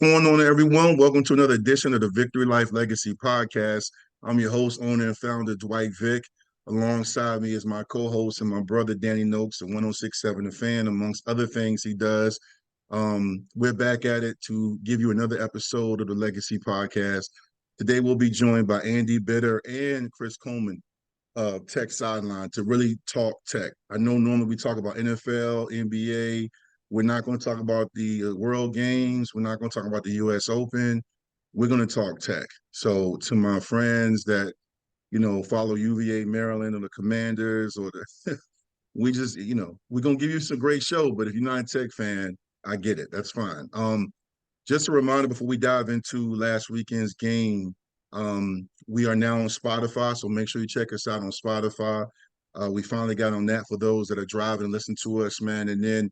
What's going on, everyone? Welcome to another edition of the Vicktory Life Legacy Podcast. I'm your host, owner, and founder, Dwight Vick. Alongside me is my co-host and my brother, Danny Nokes, of 1067 The Fan, amongst other things he does. We're back at it to give you another episode of the Legacy Podcast. Today, we'll be joined by Andy Bitter and Chris Coleman of Tech Sideline to really talk tech. I know normally we talk about NFL, NBA. We're not going to talk about the World Games. We're not going to talk about the U.S. Open. We're going to talk tech. So to my friends that, follow UVA, Maryland, or the Commanders, or the we just, we're going to give you some great show. But if you're not a tech fan, I get it. That's fine. Just a reminder before we dive into last weekend's game, we are now on Spotify, so make sure you check us out on Spotify. We finally got on that for those that are driving and listen to us, man. And then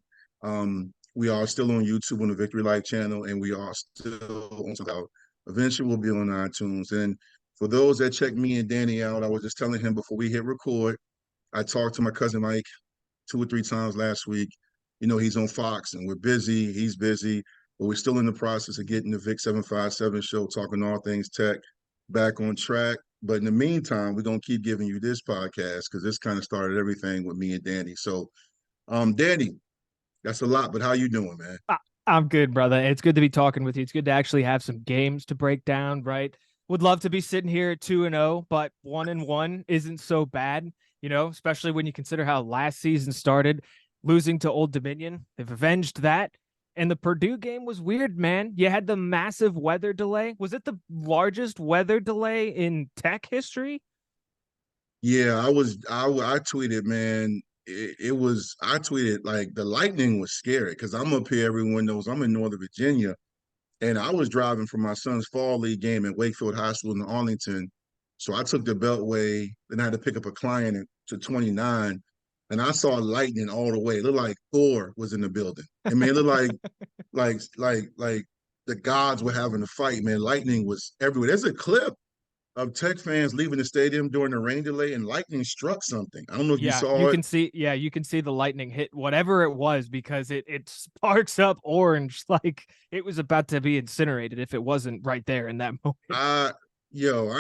we are still on YouTube on the Vicktory Life channel, and we are still on SoundCloud. Eventually, we'll be on iTunes. And for those that check me and Danny out, I was just telling him before we hit record, I talked to my cousin Mike 2 or 3 times last week. He's on Fox, and we're busy. He's busy. But we're still in the process of getting the Vic 757 show, talking all things tech, back on track. But in the meantime, we're going to keep giving you this podcast because this kind of started everything with me and Danny. So, Danny, that's a lot, but how you doing, man? I'm good, brother. It's good to be talking with you. It's good to actually have some games to break down, right? Would love to be sitting here at 2-0, but 1-1 isn't so bad, especially when you consider how last season started, losing to Old Dominion. They've avenged that. And the Purdue game was weird, man. You had the massive weather delay. Was it the largest weather delay in tech history? Yeah, I tweeted, man. I tweeted like the lightning was scary because I'm up here, everyone knows I'm in Northern Virginia. And I was driving for my son's fall league game at Wakefield High School in Arlington. So I took the Beltway, then I had to pick up a client to 29. And I saw lightning all the way. It looked like Thor was in the building. I mean, it looked like the gods were having a fight, man. Lightning was everywhere. There's a clip of Tech fans leaving the stadium during the rain delay and lightning struck something. I don't know if you Yeah, saw you it. can see. Yeah, you can see the lightning hit whatever it was because it sparks up orange like it was about to be incinerated if it wasn't right there in that moment. I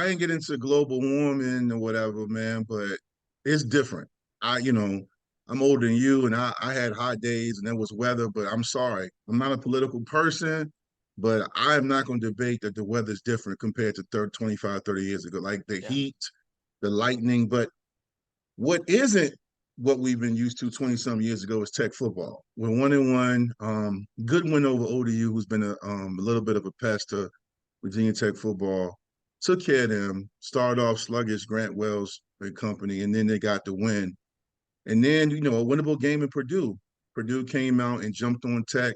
ain't get into global warming or whatever, man, but it's different. I'm older than you, and I had hot days and there was weather, but I'm sorry, I'm not a political person, but I am not going to debate that the weather's different compared to 30, 25, 30 years ago. Like the Yeah. heat, the lightning, but what isn't what we've been used to 20 some years ago is tech football. We're 1-1. Good win over ODU, who's been a little bit of a pest to Virginia Tech football. Took care of them, started off sluggish, Grant Wells and company, and then they got the win. And then, a winnable game in Purdue. Purdue came out and jumped on Tech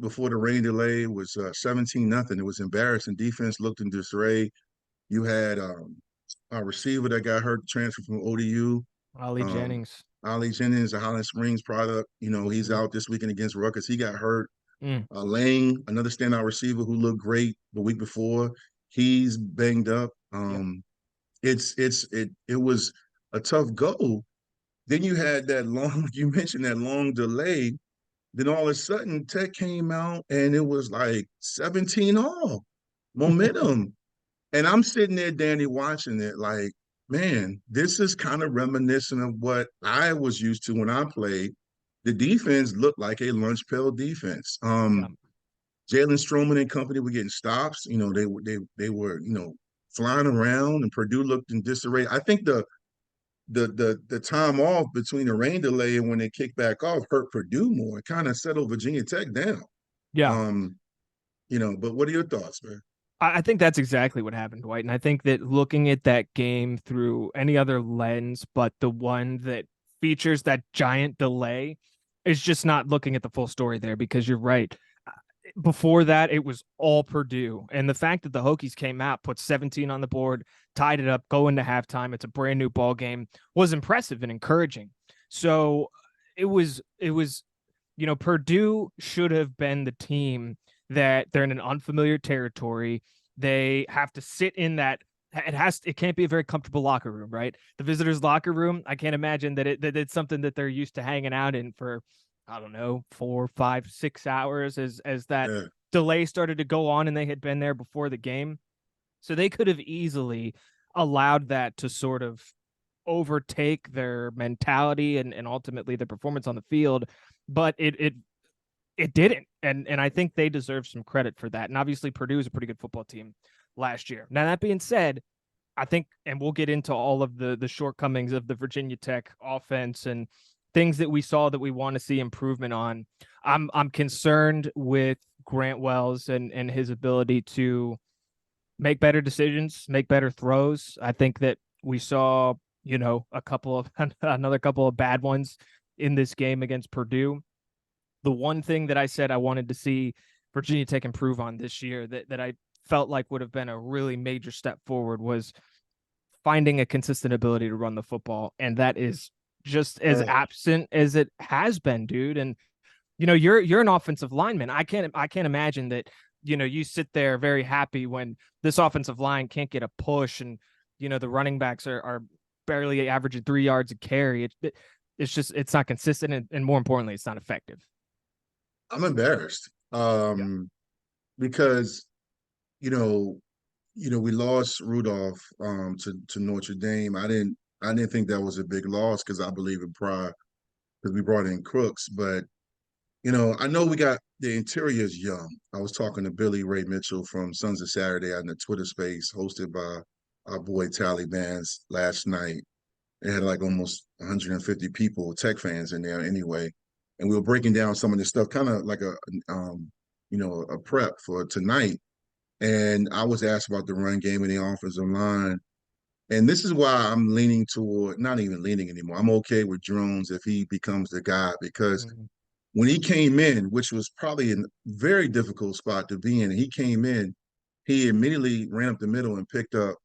before the rain delay. It was 17-0. It was embarrassing. Defense looked in disarray. You had a receiver that got hurt, transferred from ODU. Ollie Um, Jennings. Ollie Jennings, a Highland Springs product. He's out this weekend against Rutgers. He got hurt. Mm. Lang, another standout receiver who looked great the week before, he's banged up. Yep. It was a tough go. Then you had that long, you mentioned that long delay. Then all of a sudden, Tech came out and it was like 17 all momentum. And I'm sitting there, Danny, watching it like, man, this is kind of reminiscent of what I was used to when I played. The defense looked like a lunch pail defense. Yeah. Jalen Stroman and company were getting stops. They were flying around, and Purdue looked in disarray. I think the time off between the rain delay and when they kicked back off hurt Purdue more. It kind of settled Virginia Tech down. Yeah. Um, but what are your thoughts, man? I think that's exactly what happened, Dwight. And I think that looking at that game through any other lens but the one that features that giant delay is just not looking at the full story there because you're right. Before that, it was all Purdue. And the fact that the Hokies came out, put 17 on the board, tied it up, go into halftime, it's a brand new ball game, was impressive and encouraging. So it was, Purdue should have been the team that they're in an unfamiliar territory. They have to sit in that. It can't be a very comfortable locker room, right? The visitors' locker room. I can't imagine that it's something that they're used to hanging out in for, I don't know, 4, 5, 6 hours as that delay started to go on and they had been there before the game. So they could have easily allowed that to sort of overtake their mentality and ultimately their performance on the field. But it didn't. And I think they deserve some credit for that. And obviously Purdue is a pretty good football team last year. Now, that being said, I think, and we'll get into all of the shortcomings of the Virginia Tech offense and things that we saw that we want to see improvement on. I'm concerned with Grant Wells and his ability to make better decisions, make better throws. I think that we saw, another couple of bad ones in this game against Purdue. The one thing that I said I wanted to see Virginia Tech improve on this year that I felt like would have been a really major step forward was finding a consistent ability to run the football. And that is just as absent as it has been, dude. And, you're an offensive lineman. I can't imagine that, you sit there very happy when this offensive line can't get a push and, the running backs are barely averaging 3 yards a carry. It's not consistent. And more importantly, it's not effective. I'm embarrassed Yeah. because, we lost Rudolph to Notre Dame. I didn't think that was a big loss because I believe in pride because we brought in Crooks. But, I know we got the interior is young. I was talking to Billy Ray Mitchell from Sons of Saturday on the Twitter space hosted by our boy Taliban's last night. It had like almost 150 people, Tech fans in there anyway. And we were breaking down some of this stuff, kind of like a prep for tonight. And I was asked about the run game and the offensive line. And this is why I'm leaning toward, not even leaning anymore. I'm okay with Jones if he becomes the guy, because when he came in, which was probably a very difficult spot to be in, he came in, he immediately ran up the middle and picked up,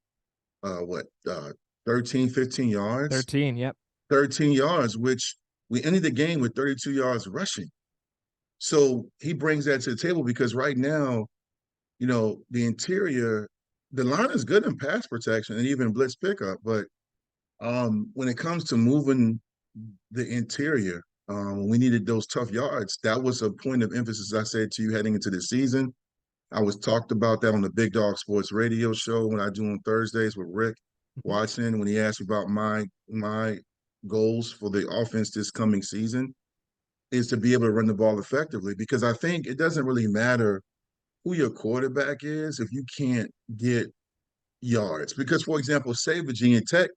13, 15 yards? 13, yep. 13 yards, which we ended the game with 32 yards rushing. So he brings that to the table because right now, the interior, the line is good in pass protection and even blitz pickup. But when it comes to moving the interior, when we needed those tough yards, that was a point of emphasis I said to you heading into the season. I was talked about that on the Big Dog Sports Radio show when I do on Thursdays with Rick Watson when he asked about my goals for the offense this coming season is to be able to run the ball effectively, because I think it doesn't really matter who your quarterback is if you can't get yards. Because, for example, say Virginia Tech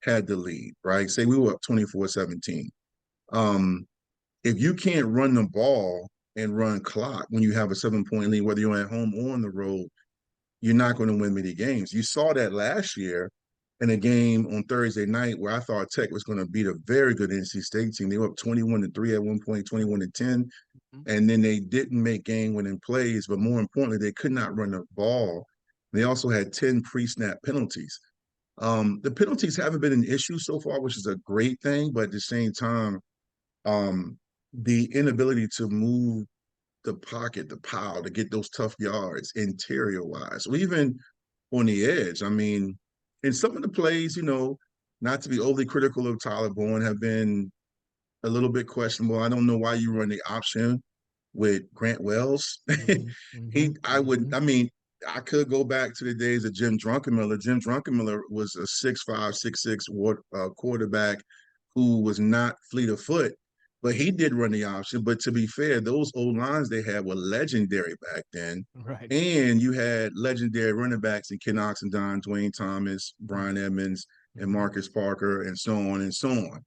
had the lead, right? Say we were up 24-17. If you can't run the ball and run clock when you have a 7-point lead, whether you're at home or on the road, you're not going to win many games. You saw that last year in a game on Thursday night where I thought Tech was going to beat a very good NC State team. They were up 21-3 at one point, 21-10, and then they didn't make game-winning plays. But more importantly, they could not run the ball. They also had 10 pre-snap penalties. The penalties haven't been an issue so far, which is a great thing. But at the same time, the inability to move the pocket, the pile, to get those tough yards interior-wise, or even on the edge. I mean, in some of the plays, not to be overly critical of Tyler Bourne, have been a little bit questionable. I don't know why you run the option with Grant Wells. I mean, I could go back to the days of Jim Druckenmiller. Jim Druckenmiller was a 6'5", 6'6" quarterback who was not fleet of foot, but he did run the option. But to be fair, those old lines they had were legendary back then. Right. And you had legendary running backs in Ken Oxendine, Dwayne Thomas, Brian Edmonds, and Marcus Parker, and so on and so on.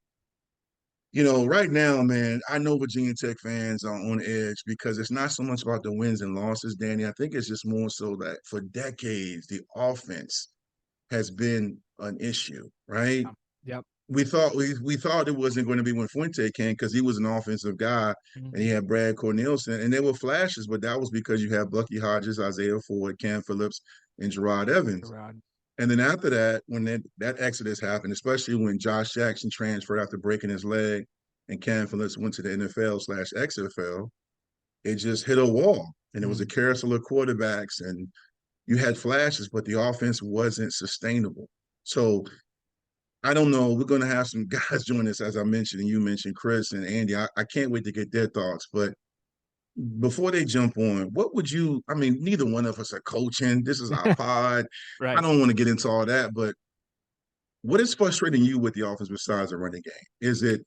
Right now, man, I know Virginia Tech fans are on edge because it's not so much about the wins and losses, Danny. I think it's just more so that for decades, the offense has been an issue, right? Yep. We thought it wasn't going to be when Fuente came because he was an offensive guy and he had Brad Cornelison, and there were flashes, but that was because you had Bucky Hodges, Isaiah Ford, Cam Phillips, and Gerard Evans. And then after that, when that exodus happened, especially when Josh Jackson transferred after breaking his leg and Cam Phillips went to the NFL/XFL, it just hit a wall. And it was a carousel of quarterbacks, and you had flashes, but the offense wasn't sustainable. So I don't know. We're going to have some guys join us, as I mentioned, and you mentioned Chris and Andy. I can't wait to get their thoughts. But before they jump on, what would you, I mean, neither one of us are coaching. This is our pod. I Right. don't want to get into all that, but what is frustrating you with the offense besides the running game? Is it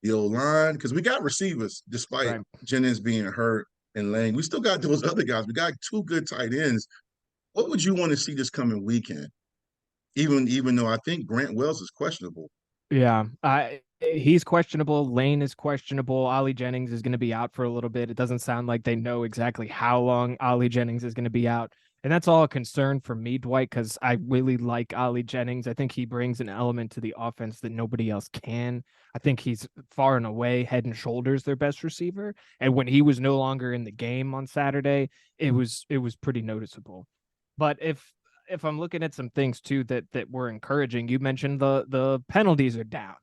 the O line? Because we got receivers, despite Right. Jennings being hurt and Lane. We still got those other guys. We got two good tight ends. What would you want to see this coming weekend? Even though I think Grant Wells is questionable. Yeah, he's questionable. Lane is questionable. Ollie Jennings is going to be out for a little bit. It doesn't sound like they know exactly how long Ollie Jennings is going to be out. And that's all a concern for me, Dwight, because I really like Ollie Jennings. I think he brings an element to the offense that nobody else can. I think he's far and away, head and shoulders, their best receiver. And when he was no longer in the game on Saturday, it was pretty noticeable. But if I'm looking at some things too that were encouraging, you mentioned the penalties are down.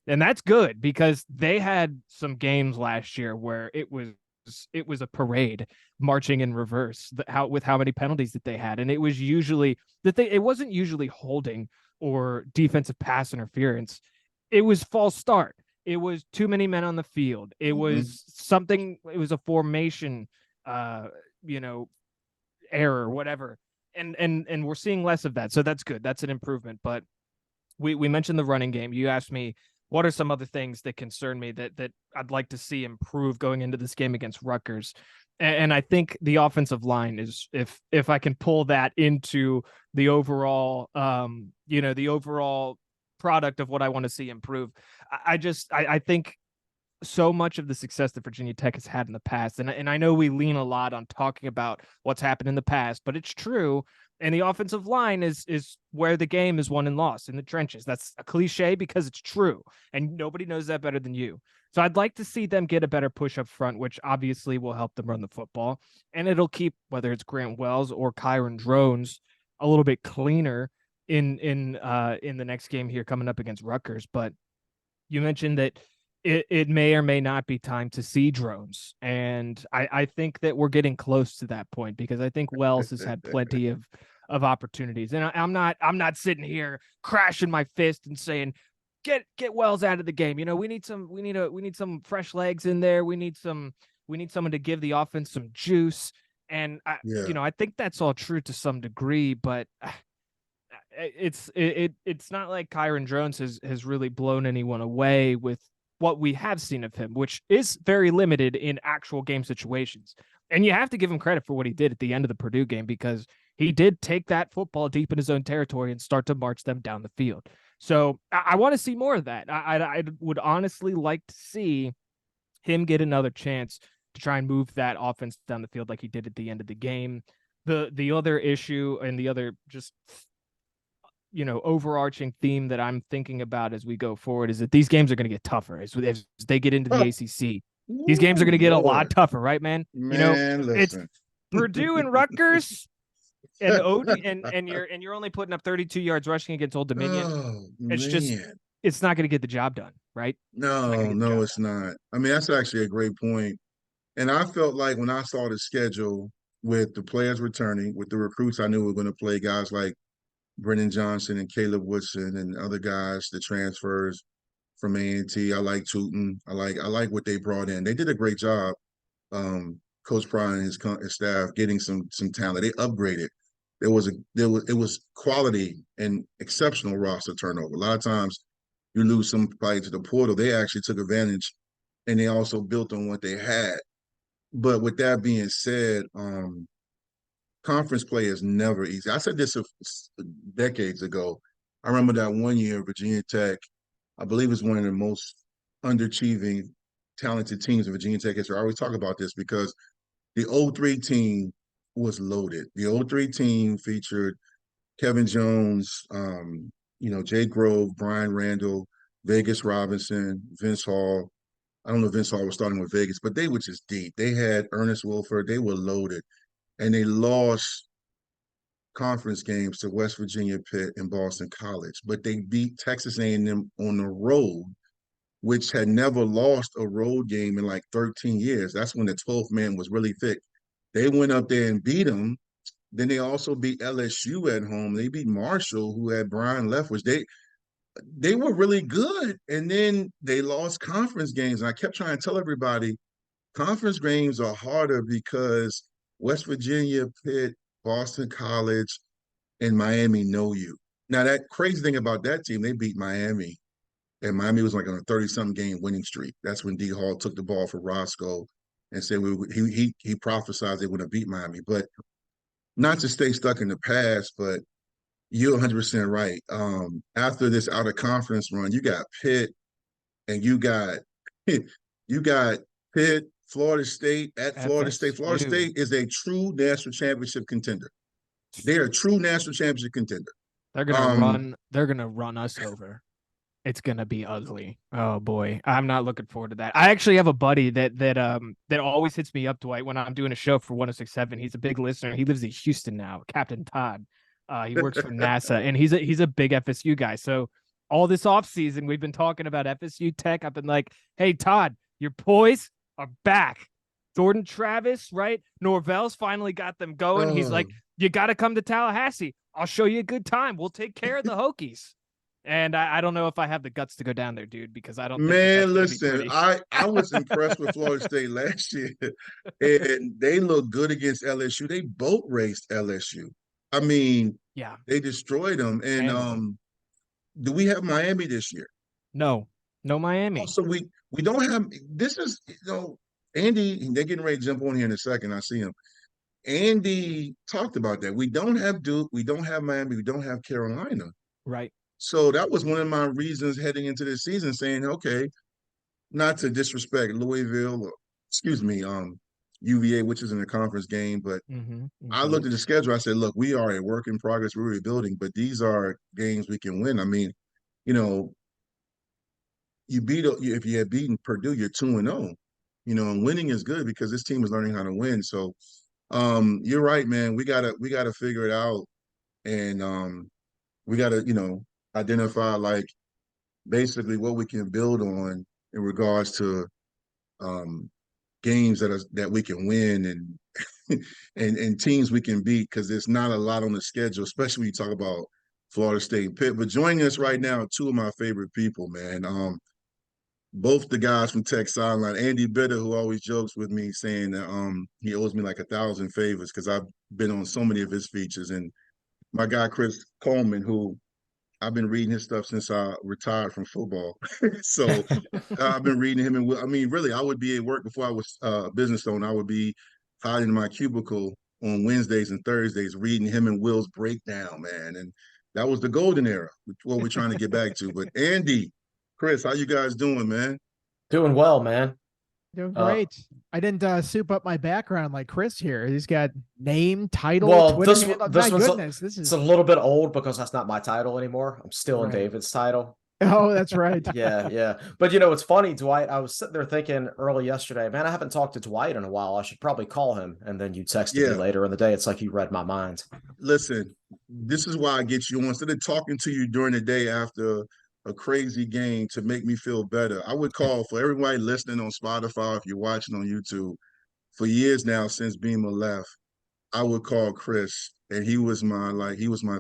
And that's good because they had some games last year where it was a parade marching in reverse with how many penalties that they had, and it was usually it wasn't usually holding or defensive pass interference. It was false start. It was too many men on the field. It Mhm. was something. It was a formation, uh, you know, error, whatever. And we're seeing less of that, so that's good. That's an improvement. But we mentioned the running game. You asked me what are some other things that concern me that I'd like to see improve going into this game against Rutgers. And I think the offensive line is if I can pull that into the overall the overall product of what I want to see improve. I think so much of the success that Virginia Tech has had in the past. And I know we lean a lot on talking about what's happened in the past, but it's true. And the offensive line is where the game is won and lost in the trenches. That's a cliche because it's true. And nobody knows that better than you. So I'd like to see them get a better push up front, which obviously will help them run the football. And it'll keep whether it's Grant Wells or Kyron Drones a little bit cleaner in the next game here coming up against Rutgers. But you mentioned that it may or may not be time to see drones. And I think that we're getting close to that point because I think Wells has had plenty of opportunities. And I'm not sitting here crashing my fist and saying, get Wells out of the game. We need some fresh legs in there. We need someone to give the offense some juice. And Yeah. I think that's all true to some degree, but it's not like Kyron Drones has really blown anyone away with what we have seen of him, which is very limited in actual game situations. And you have to give him credit for what he did at the end of the Purdue game because he did take that football deep in his own territory and start to march them down the field. So I want to see more of that. I would honestly like to see him get another chance to try and move that offense down the field like he did at the end of the game. The other issue and the other just overarching theme that I'm thinking about as we go forward is that these games are going to get tougher as they get into the ACC. These games are Ooh, going to get a lot Lord. tough, right, man? Man, It's listen. Purdue and Rutgers and OD and you're only putting up 32 yards rushing against Old Dominion. Oh, It's just man. it's not going to get the job done, right? It's not going No, to get the no, job it's not. I mean, that's actually a great point. And I felt like when I saw the schedule with the players returning, with the recruits I knew were going to play guys like Brennan Johnson and Caleb Woodson and other guys, the transfers from A&T. I like Tootin. I like what they brought in. They did a great job. Coach Pryor and his staff getting some talent. They upgraded. It was quality and exceptional roster turnover. A lot of times you lose somebody to the portal. They actually took advantage and they also built on what they had. But with that being said, conference play is never easy. I said this decades ago. I remember that one year Virginia Tech, I believe, is one of the most underachieving, talented teams in Virginia Tech history. I always talk about this because the '03 team was loaded. The '03 team featured Kevin Jones, Jay Grove, Brian Randall, Vegas Robinson, Vince Hall. I don't know if Vince Hall was starting with Vegas, but they were just deep. They had Ernest Wilford. They were loaded. And they lost conference games to West Virginia, Pitt, and Boston College. But they beat Texas A&M on the road, which had never lost a road game in like 13 years. That's when the 12th man was really thick. They went up there and beat them. Then they also beat LSU at home. They beat Marshall, who had Brian Leftwich. They were really good. And then they lost conference games. And I kept trying to tell everybody, conference games are harder because West Virginia, Pitt, Boston College, and Miami know you. Now, that crazy thing about that team, they beat Miami, and Miami was like on a 30-something game winning streak. That's when D Hall took the ball for Roscoe and said he prophesized they would have beat Miami. But not to stay stuck in the past, but you're 100% right. After this out of conference run, you got Pitt and you got you got Pitt, Florida State at Florida State. Florida FSU. State is a true national championship contender. They are a true national championship contender. They're gonna run us over. It's gonna be ugly. Oh boy, I'm not looking forward to that. I actually have a buddy that always hits me up, Dwight, when I'm doing a show for 106.7. He's a big listener. He lives in Houston now. Captain Todd. He works for NASA, and he's a big FSU guy. So all this offseason, we've been talking about FSU Tech. I've been like, hey Todd, your boys are back. Jordan Travis, right? Norvell's finally got them going. He's like, you got to come to Tallahassee. I'll show you a good time. We'll take care of the Hokies. And I don't know if I have the guts to go down there, dude, because I don't. Man, listen, I was impressed with Florida State last year, and they looked good against LSU. They boat raced LSU. I mean, yeah, they destroyed them. And do we have Miami this year? No Miami. So we don't have. This is Andy. They're getting ready to jump on here in a second. I see him. Andy talked about that. We don't have Duke. We don't have Miami. We don't have Carolina. Right. So that was one of my reasons heading into this season, saying, okay, not to disrespect Louisville or UVA, which is in a conference game, but I looked at the schedule. I said, look, we are a work in progress. We're rebuilding, but these are games we can win. I mean, if you had beaten Purdue, you're 2-0. And winning is good because this team is learning how to win. So you're right, man. We gotta figure it out, and we gotta identify like basically what we can build on in regards to games that we can win and and teams we can beat, because there's not a lot on the schedule, especially when you talk about Florida State and Pitt. But joining us right now, two of my favorite people, man. Both the guys from Tech Sideline. Andy Bitter, who always jokes with me saying that he owes me like 1,000 favors because I've been on so many of his features, and my guy Chris Coleman, who I've been reading his stuff since I retired from football. So I've been reading him. And I mean, really, I would be at work before I was a business owner. I would be hiding in my cubicle on Wednesdays and Thursdays, reading him and Will's breakdown, man. And that was the golden era, what we're trying to get back to. But Andy, Chris, how you guys doing, man? Doing well, man. Doing great. I didn't soup up my background like Chris here. He's got name, title, well, Twitter this handle. one's My goodness, this is it's a little bit old because that's not my title anymore. I'm still in David's title. Oh, that's right. Yeah. But it's funny, Dwight. I was sitting there thinking early yesterday, man, I haven't talked to Dwight in a while. I should probably call him. And then you texted me later in the day. It's like you read my mind. Listen, this is why I get you on. Instead of talking to you during the day after a crazy game to make me feel better, I would call for everybody listening on Spotify, if you're watching on YouTube, for years now since Beamer left, I would call Chris, and he was my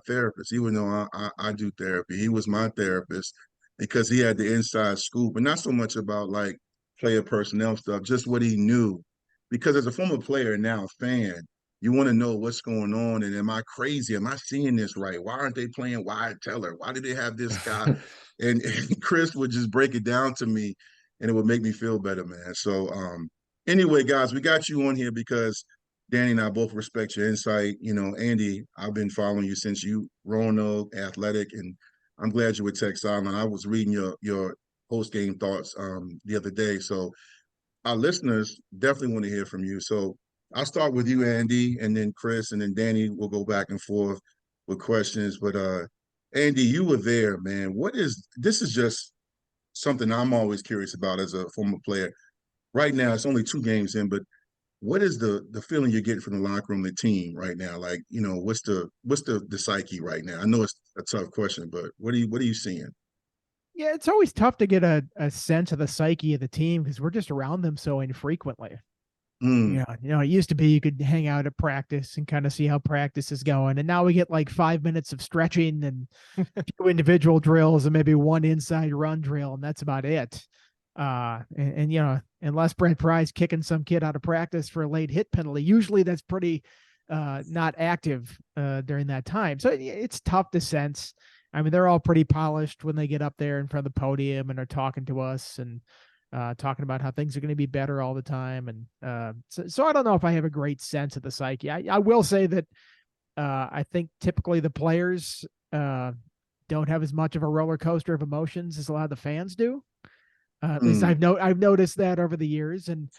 therapist. Even though I do therapy, he was my therapist because he had the inside scoop, and not so much about like player personnel stuff, just what he knew. Because as a former player and now a fan, you want to know what's going on, and am I crazy? Am I seeing this right? Why aren't they playing Wyatt Teller? Why did they have this guy? and Chris would just break it down to me, and it would make me feel better, man. So anyway, guys, we got you on here because Danny and I both respect your insight. Andy, I've been following you since you Roanoke Athletic, and I'm glad you're with Tech Sideline. I was reading your post-game thoughts the other day. So our listeners definitely want to hear from you. So I'll start with you, Andy, and then Chris, and then Danny will go back and forth with questions. But Andy, you were there, man. This is just something I'm always curious about as a former player. Right now, it's only 2 games in, but what is the feeling you're getting from the locker room, the team right now? Like, what's the psyche right now? I know it's a tough question, but what are you seeing? Yeah, it's always tough to get a sense of the psyche of the team because we're just around them so infrequently. It used to be you could hang out at practice and kind of see how practice is going. And now we get like 5 minutes of stretching and 2 individual drills and maybe 1 inside run drill. And that's about it. And unless Brent Pry's kicking some kid out of practice for a late hit penalty, usually that's pretty not active during that time. So it's tough to sense. I mean, they're all pretty polished when they get up there in front of the podium and are talking to us and talking about how things are going to be better all the time. And so I don't know if I have a great sense of the psyche. I will say that I think typically the players don't have as much of a roller coaster of emotions as a lot of the fans do. At least I've noticed that over the years. And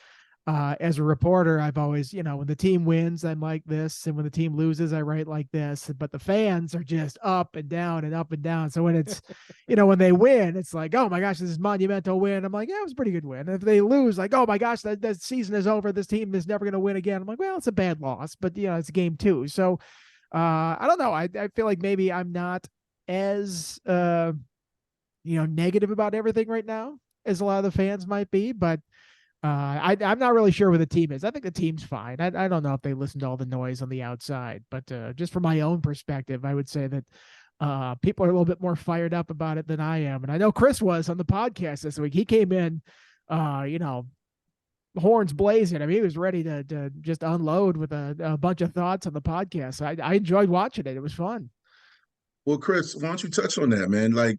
as a reporter, I've always, when the team wins, I'm like this. And when the team loses, I write like this. But the fans are just up and down and up and down. So when it's, when they win, it's like, oh my gosh, this is a monumental win. I'm like, yeah, it was a pretty good win. And if they lose, like, oh my gosh, that season is over. This team is never going to win again. I'm like, well, it's a bad loss, but it's a game too. So I don't know. I feel like maybe I'm not as, negative about everything right now as a lot of the fans might be, but I'm not really sure where the team is. I think the team's fine. I don't know if they listen to all the noise on the outside, but just from my own perspective, I would say that people are a little bit more fired up about it than I am. And I know Chris was on the podcast this week. He came in, horns blazing. I mean, he was ready to just unload with a bunch of thoughts on the podcast. I enjoyed watching it. It was fun. Well, Chris, why don't you touch on that, man? Like,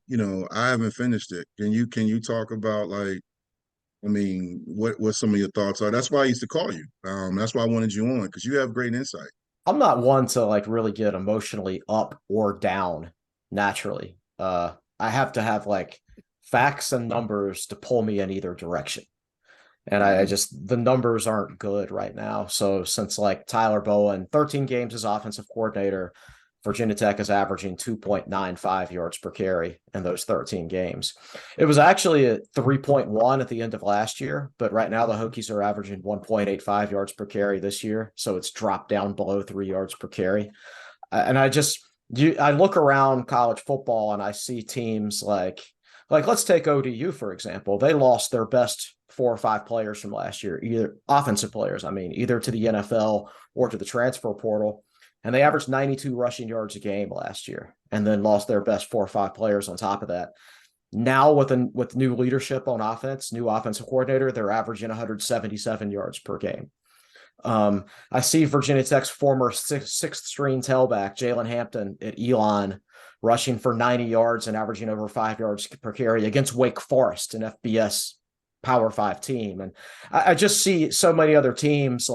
I haven't finished it. Can you talk about what some of your thoughts are? That's why I used to call you. That's why I wanted you on, because you have great insight. I'm not one to really get emotionally up or down naturally. I have to have facts and numbers to pull me in either direction. And I just, the numbers aren't good right now. So since Tyler Bowen, 13 games as offensive coordinator, Virginia Tech is averaging 2.95 yards per carry in those 13 games. It was actually at 3.1 at the end of last year, but right now the Hokies are averaging 1.85 yards per carry this year. So it's dropped down below 3 yards per carry. And I look around college football and I see teams like let's take ODU, for example. They lost their best 4 or 5 players from last year, either offensive players, either to the NFL or to the transfer portal. And they averaged 92 rushing yards a game last year, and then lost their best 4 or 5 players on top of that. Now with new leadership on offense, new offensive coordinator, they're averaging 177 yards per game. I see Virginia Tech's former sixth string tailback, Jalen Hampton at Elon, rushing for 90 yards and averaging over 5 yards per carry against Wake Forest, an FBS Power 5 team. And I just see so many other teams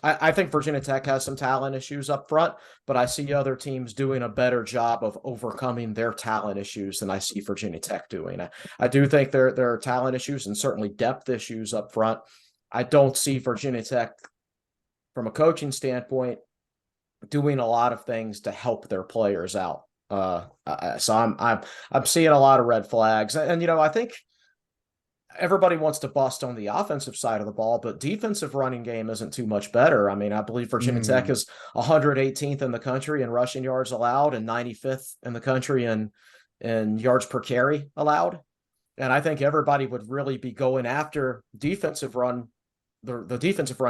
I think Virginia Tech has some talent issues up front, but I see other teams doing a better job of overcoming their talent issues than I see Virginia Tech doing. I do think there are talent issues and certainly depth issues up front. I don't see Virginia Tech, from a coaching standpoint, doing a lot of things to help their players out. So I'm seeing a lot of red flags, and I think everybody wants to bust on the offensive side of the ball, but defensive running game isn't too much better. I believe Virginia Tech is 118th in the country in rushing yards allowed and 95th in the country in yards per carry allowed. And I think everybody would really be going after the defensive run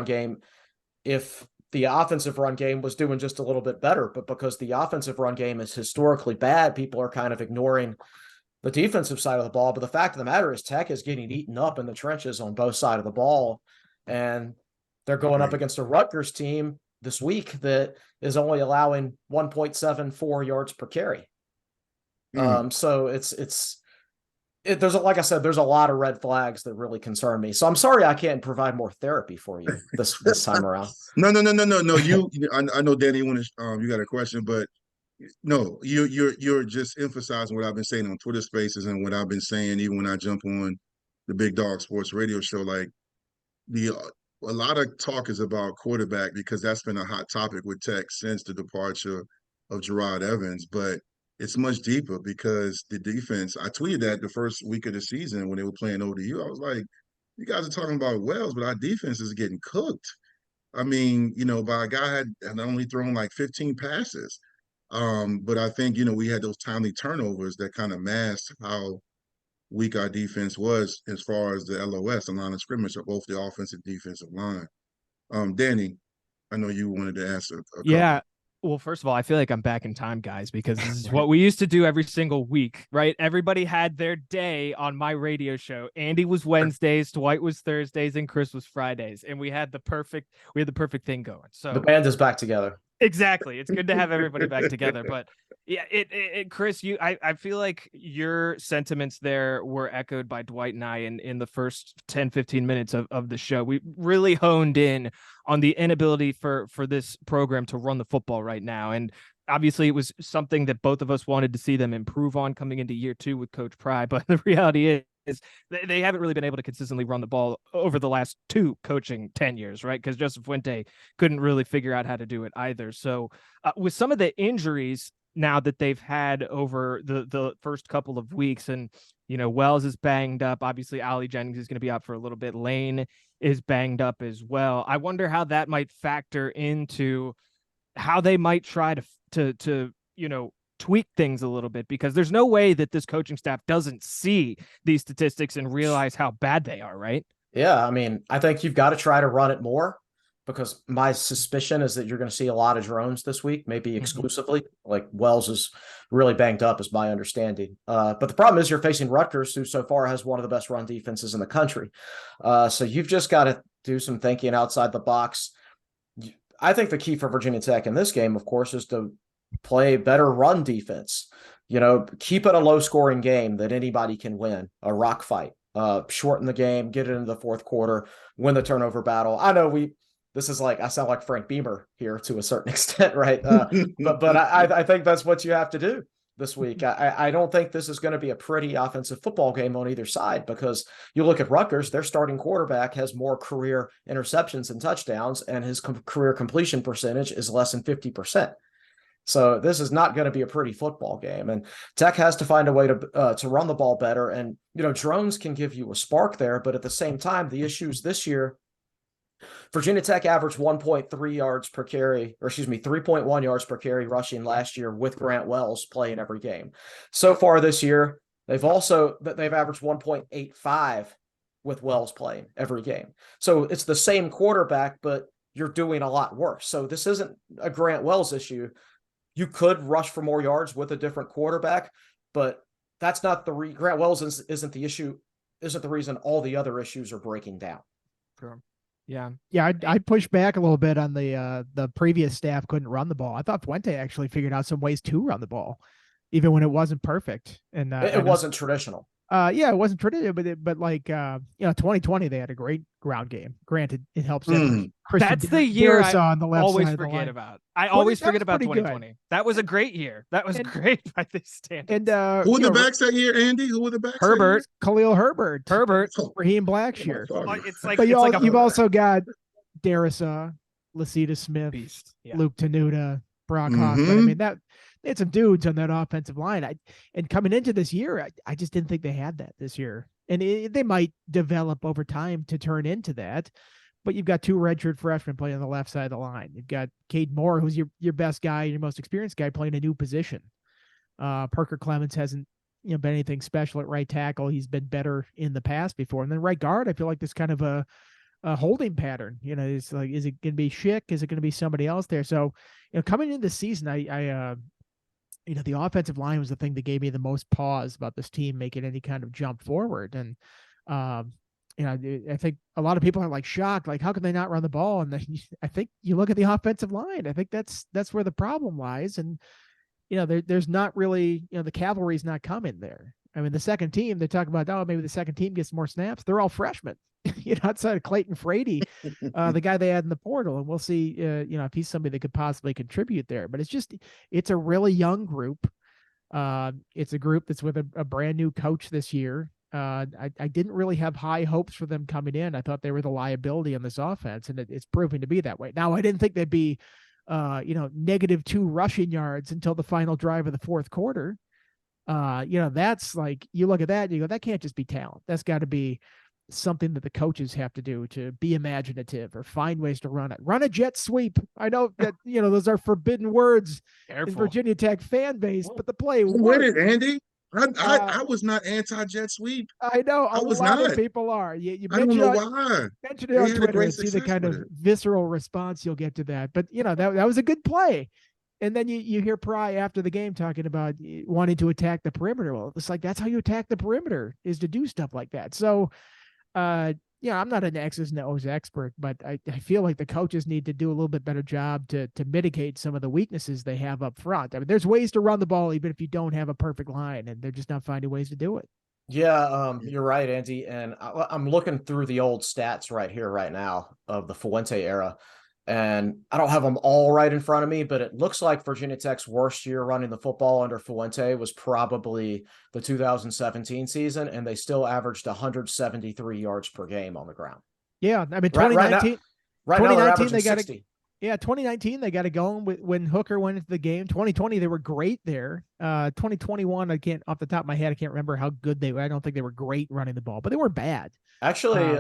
game if the offensive run game was doing just a little bit better. But because the offensive run game is historically bad, people are kind of ignoring the defensive side of the ball. But the fact of the matter is Tech is getting eaten up in the trenches on both sides of the ball. And they're going up against a Rutgers team this week that is only allowing 1.74 yards per carry. So there's like I said, there's a lot of red flags that really concern me. So I'm sorry I can't provide more therapy for you this time around. No. I know Danny, you got a question, but no, you're just emphasizing what I've been saying on Twitter Spaces and what I've been saying even when I jump on the Big Dog Sports Radio show. A lot of talk is about quarterback because that's been a hot topic with Tech since the departure of Gerard Evans, but it's much deeper because the defense. I tweeted that the first week of the season when they were playing ODU. I was like, you guys are talking about Wells, but our defense is getting cooked. By a guy had only thrown 15 passes. But I think, we had those timely turnovers that kind of masked how weak our defense was as far as the LOS, the line of scrimmage, of both the offensive and defensive line. Danny, I know you wanted to ask a couple. Yeah. Well, first of all, I feel like I'm back in time, guys, because this is what we used to do every single week, right? Everybody had their day on my radio show. Andy was Wednesdays, Dwight was Thursdays, and Chris was Fridays, and we had the perfect thing going. So the band is back together. Exactly. It's good to have everybody back together. But yeah, Chris, I feel like your sentiments there were echoed by Dwight and I in the first 10, 15 minutes of the show. We really honed in on the inability for this program to run the football right now. And obviously it was something that both of us wanted to see them improve on coming into year 2 with Coach Pry. But the reality is they haven't really been able to consistently run the ball over the last 2 coaching tenures, right? Because Joseph Fuente couldn't really figure out how to do it either. So with some of the injuries now that they've had over the first couple of weeks, and, you know, Wells is banged up. Obviously, Ali Jennings is going to be out for a little bit. Lane is banged up as well. I wonder how that might factor into how they might try to you know, tweak things a little bit, because there's no way that this coaching staff doesn't see these statistics and realize how bad they are, right? Yeah, I mean, I think you've got to try to run it more, because my suspicion is that you're going to see a lot of drones this week, maybe exclusively. Like Wells is really banged up, is my understanding. But the problem is you're facing Rutgers, who so far has one of the best run defenses in the country. So you've just got to do some thinking outside the box. I think the key for Virginia Tech in this game, of course, is to play better run defense. You know, keep it a low-scoring game that anybody can win, a rock fight. Shorten the game, get it into the fourth quarter, win the turnover battle. I know this is like, I sound like Frank Beamer here to a certain extent, right? But I think that's what you have to do this week. I don't think this is going to be a pretty offensive football game on either side, because you look at Rutgers, their starting quarterback has more career interceptions and touchdowns, and his career completion percentage is less than 50%. So this is not going to be a pretty football game, and Tech has to find a way to run the ball better. And, you know, drones can give you a spark there, but at the same time, the issues this year, Virginia Tech averaged 1.3 yards per carry, or 3.1 yards per carry rushing last year with Grant Wells playing every game. So far this year, they've averaged 1.85 with Wells playing every game. So it's the same quarterback, but you're doing a lot worse. So this isn't a Grant Wells issue. You could rush for more yards with a different quarterback, but that's not Grant Wells isn't the issue, isn't the reason all the other issues are breaking down. Sure. Yeah. I'd push back a little bit on the previous staff couldn't run the ball. I thought Fuente actually figured out some ways to run the ball, even when it wasn't perfect. And it wasn't traditional. It wasn't traditional, but 2020 they had a great ground game. Granted, it helps. That's the year I on the left always side forget about. I always forget about 2020. Good. That was a great year. That was great by this standard. And who were the backs that year, Andy? Who were the backs? Herbert, Khalil Herbert, Raheem Blackshear. It's like, but you've a also got Darrisaw, Lasita Smith, beast. Yeah. Luke Tenuta, Brock Hoffman. I mean, they had some dudes on that offensive line. And coming into this year, I just didn't think they had that this year. And they might develop over time to turn into that. But you've got 2 redshirt freshmen playing on the left side of the line. You've got Cade Moore, who's your best guy, your most experienced guy, playing a new position. Parker Clements hasn't been anything special at right tackle. He's been better in the past before. And then right guard, I feel like there's kind of a holding pattern. It's like, is it going to be Schick? Is it going to be somebody else there? So, coming into the season, I the offensive line was the thing that gave me the most pause about this team making any kind of jump forward. And, I think a lot of people are like shocked, like, how can they not run the ball? And I think you look at the offensive line, I think that's where the problem lies. And, there's not really, the cavalry's not coming there. I mean, the second team, they're talking about, maybe the second team gets more snaps. They're all freshmen, outside of Clayton Frady, the guy they had in the portal. And we'll see, if he's somebody that could possibly contribute there. But it's a really young group. It's a group that's with a brand new coach this year. I didn't really have high hopes for them coming in. I thought they were the liability on this offense, and it's proving to be that way. Now, I didn't think they'd be, -2 rushing yards until the final drive of the fourth quarter. That's like, you look at that and you go, that can't just be talent. That's got to be something that the coaches have to do to be imaginative or find ways to run it. Run a jet sweep. I know that, those are forbidden words in Virginia Tech fan base, but the play worked. With it, Andy. I was not anti-jet sweep. I know a lot of people are. You I don't know why. Mention it on Twitter and see the kind of visceral response you'll get to that. But that was a good play. And then you hear Pry after the game talking about wanting to attack the perimeter. Well, it's like, that's how you attack the perimeter, is to do stuff like that. So, yeah, I'm not an X's and O's expert, but I feel like the coaches need to do a little bit better job to mitigate some of the weaknesses they have up front. I mean, there's ways to run the ball even if you don't have a perfect line, and they're just not finding ways to do it. Yeah, you're right, Andy. And I'm looking through the old stats right here, right now, of the Fuente era. And I don't have them all right in front of me, but it looks like Virginia Tech's worst year running the football under Fuente was probably the 2017 season, and they still averaged 173 yards per game on the ground. Yeah, I mean, 2019, right now they're averaging they got 60. Yeah, 2019 they got it going when Hooker went into the game. 2020 they were great there. 2021 I can't, off the top of my head, I can't remember how good they were. I don't think they were great running the ball, but they were bad. Actually,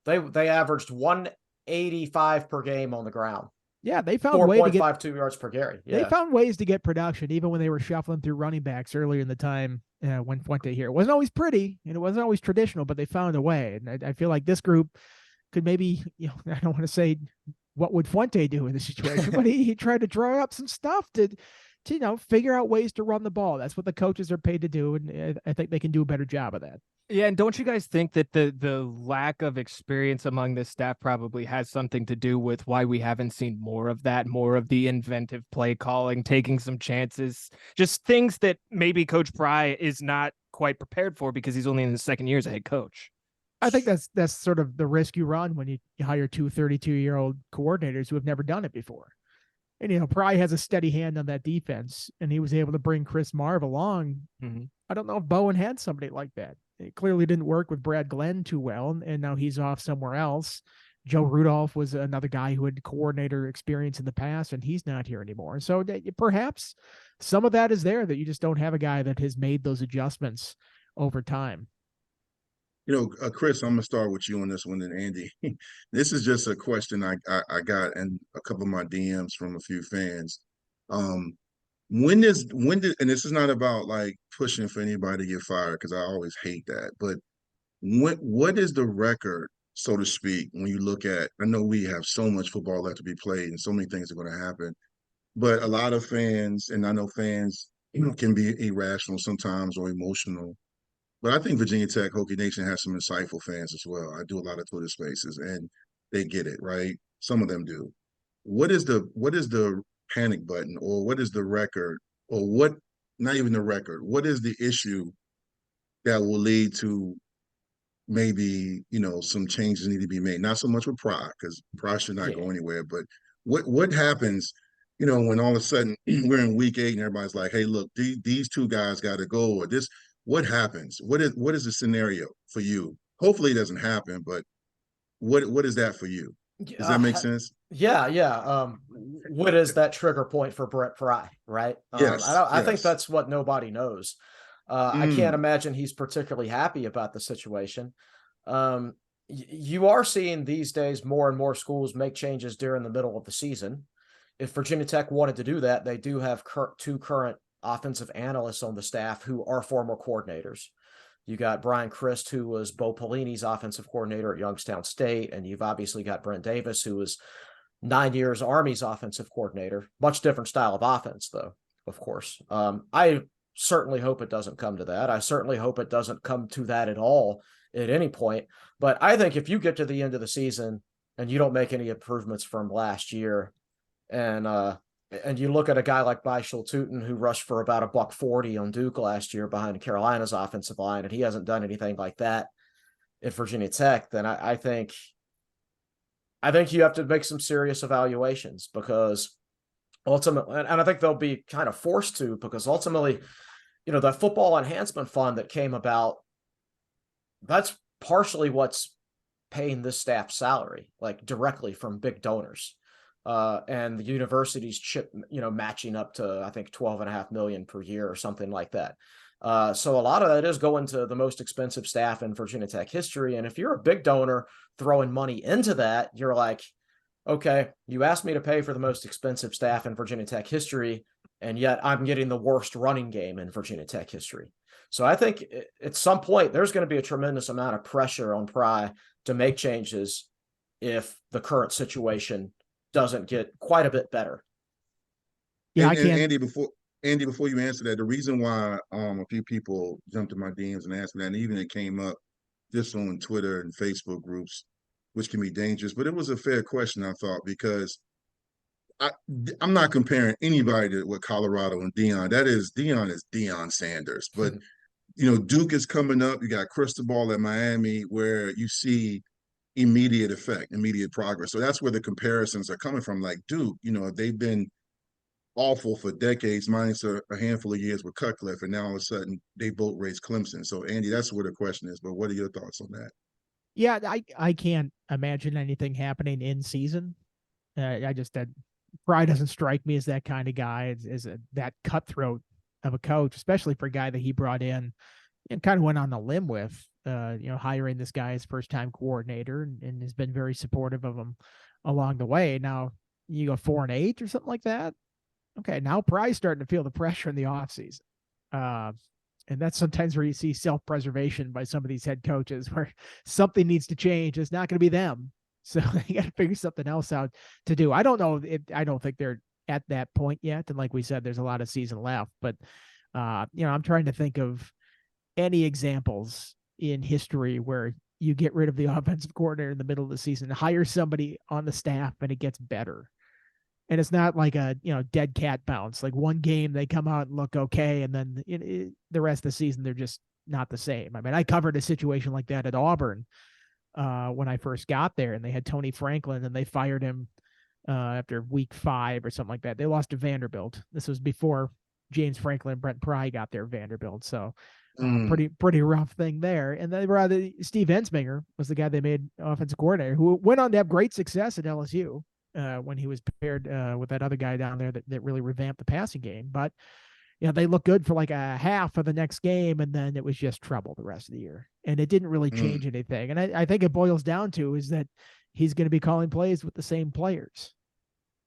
they averaged 185 per game on the ground. Yeah, they found a way to get 4.52 yards per carry. Yeah. They found ways to get production even when they were shuffling through running backs earlier in the time when Fuente here. It wasn't always pretty and it wasn't always traditional, but they found a way. And I feel like this group could maybe, I don't want to say what would Fuente do in this situation, but he tried to draw up some stuff to figure out ways to run the ball. That's what the coaches are paid to do, and I think they can do a better job of that. Yeah, and don't you guys think that the lack of experience among this staff probably has something to do with why we haven't seen more of that, more of the inventive play calling, taking some chances, just things that maybe Coach Pry is not quite prepared for because he's only in his second year as a head coach? I think that's sort of the risk you run when you hire two 32-year-old coordinators who have never done it before. And, Pry has a steady hand on that defense, and he was able to bring Chris Marv along. Mm-hmm. I don't know if Bowen had somebody like that. It clearly didn't work with Brad Glenn too well, and now he's off somewhere else. Joe Rudolph was another guy who had coordinator experience in the past, and he's not here anymore. So perhaps some of that is there, that you just don't have a guy that has made those adjustments over time. Chris, I'm going to start with you on this one, and Andy. This is just a question I got in a couple of my DMs from a few fans. When did, and this is not about like pushing for anybody to get fired, because I always hate that, but what is the record, so to speak, when you look at, I know we have so much football left to be played and so many things are going to happen, but a lot of fans, and I know fans can be irrational sometimes or emotional, but I think Virginia Tech, Hokie Nation has some insightful fans as well. I do a lot of Twitter spaces, and they get it, right? Some of them do. What is the panic button, or what is the record, or what, not even the record, what is the issue that will lead to maybe, some changes need to be made? Not so much with Pry, because Pry should not go anywhere, but what happens, when all of a sudden we're in week 8 and everybody's like, hey, look, these two guys got to go, or this. What happens? What is the scenario for you? Hopefully it doesn't happen, but what is that for you? Does that make sense? Yeah. What is that trigger point for Brett Pry, right? Yes. I think that's what nobody knows. I can't imagine he's particularly happy about the situation. You are seeing these days more and more schools make changes during the middle of the season. If Virginia Tech wanted to do that, they do have two current offensive analysts on the staff who are former coordinators. You got Brian Christ, who was Bo Pelini's offensive coordinator at Youngstown State, and you've obviously got Brent Davis, who was 9 years Army's offensive coordinator. Much different style of offense, though, of course. I certainly hope it doesn't come to that. I certainly hope it doesn't come to that at all at any point. But I think if you get to the end of the season and you don't make any improvements from last year, and you look at a guy like Bishal Tootin, who rushed for about $140 on Duke last year behind Carolina's offensive line, and he hasn't done anything like that at Virginia Tech, then I think you have to make some serious evaluations, because ultimately, and I think they'll be kind of forced to, because ultimately, the football enhancement fund that came about, that's partially what's paying this staff's salary, like directly from big donors. And the university's matching up to, I think, $12.5 million per year or something like that. So a lot of that is going to the most expensive staff in Virginia Tech history. And if you're a big donor throwing money into that, you're like, okay, you asked me to pay for the most expensive staff in Virginia Tech history, and yet I'm getting the worst running game in Virginia Tech history. So I think at some point there's going to be a tremendous amount of pressure on Pry to make changes if the current situation doesn't get quite a bit better. Yeah, I And can't. Andy, before you answer that, the reason why a few people jumped in my DMs and asked me that, and even it came up just on Twitter and Facebook groups, which can be dangerous, but it was a fair question, I thought, because I, I'm not comparing anybody to with Colorado and Deion. Deion is Deion Sanders. But Duke is coming up. You got Cristobal at Miami, where you see immediate effect, immediate progress. So that's where the comparisons are coming from. Like Duke, they've been awful for decades, minus a handful of years with Cutcliffe, and now all of a sudden they both raised Clemson. So Andy, that's where the question is. But what are your thoughts on that? Yeah, I can't imagine anything happening in season. I just that Fry doesn't strike me as that kind of guy, that cutthroat of a coach, especially for a guy that he brought in and kind of went on a limb with, hiring this guy as first-time coordinator and has been very supportive of him along the way. Now you go 4-8 or something like that. Okay, now Pry's starting to feel the pressure in the offseason. And that's sometimes where you see self-preservation by some of these head coaches where something needs to change. It's not going to be them. So you got to figure something else out to do. I don't know. I don't think they're at that point yet. And like we said, there's a lot of season left. But, I'm trying to think of any examples in history where you get rid of the offensive coordinator in the middle of the season, hire somebody on the staff, and it gets better. And it's not like a dead cat bounce. Like one game they come out and look okay, and then the rest of the season they're just not the same. I mean, I covered a situation like that at Auburn when I first got there, and they had Tony Franklin, and they fired him after week 5 or something like that. They lost to Vanderbilt. This was before James Franklin and Brent Pry got there, Vanderbilt. So pretty rough thing there. And then Steve Ensminger was the guy they made offensive coordinator, who went on to have great success at LSU. When he was paired with that other guy down there that really revamped the passing game. But, they looked good for like a half of the next game, and then it was just trouble the rest of the year. And it didn't really change anything. And I think it boils down to is that he's going to be calling plays with the same players.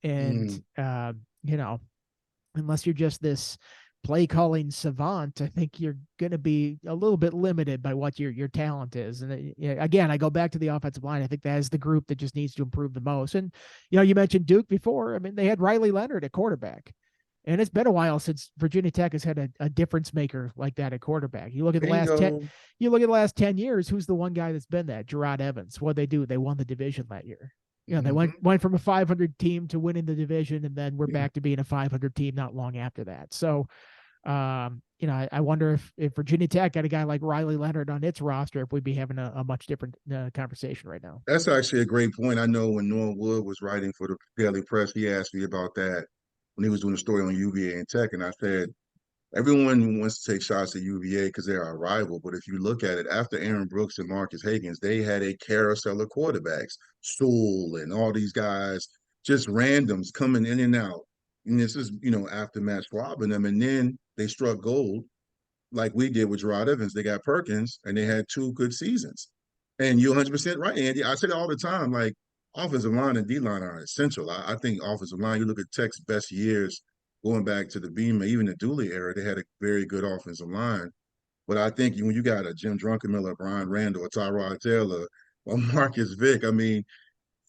And, unless you're just this play calling savant, I think you're going to be a little bit limited by what your talent is. And again, I go back to the offensive line. I think that is the group that just needs to improve the most. And, you mentioned Duke before. I mean, they had Riley Leonard at quarterback, and it's been a while since Virginia Tech has had a difference maker like that at quarterback. You look at the last 10 years, who's the one guy that's been that? Gerard Evans. What'd they do? They won the division that year. They went from a 500 team to winning the division, and then we're back to being a 500 team not long after that. So, I wonder if Virginia Tech had a guy like Riley Leonard on its roster, if we'd be having a much different conversation right now. That's actually a great point. I know when Norm Wood was writing for the Daily Press, he asked me about that when he was doing a story on UVA and Tech, and I said, everyone wants to take shots at UVA because they're our rival, but if you look at it, after Aaron Brooks and Marcus Higgins, they had a carousel of quarterbacks, Sewell and all these guys, just randoms coming in and out. And this is, after Matt Schwab and them, and then they struck gold like we did with Gerard Evans. They got Perkins, and they had 2 good seasons. And you're 100% right, Andy. I say it all the time, like offensive line and D-line are essential. I think offensive line, you look at Tech's best years, going back to the Beamer, even the Dooley era, they had a very good offensive line. But I think when you got a Jim Druckenmiller, Brian Randall, a Tyrod Taylor, or Marcus Vick, I mean,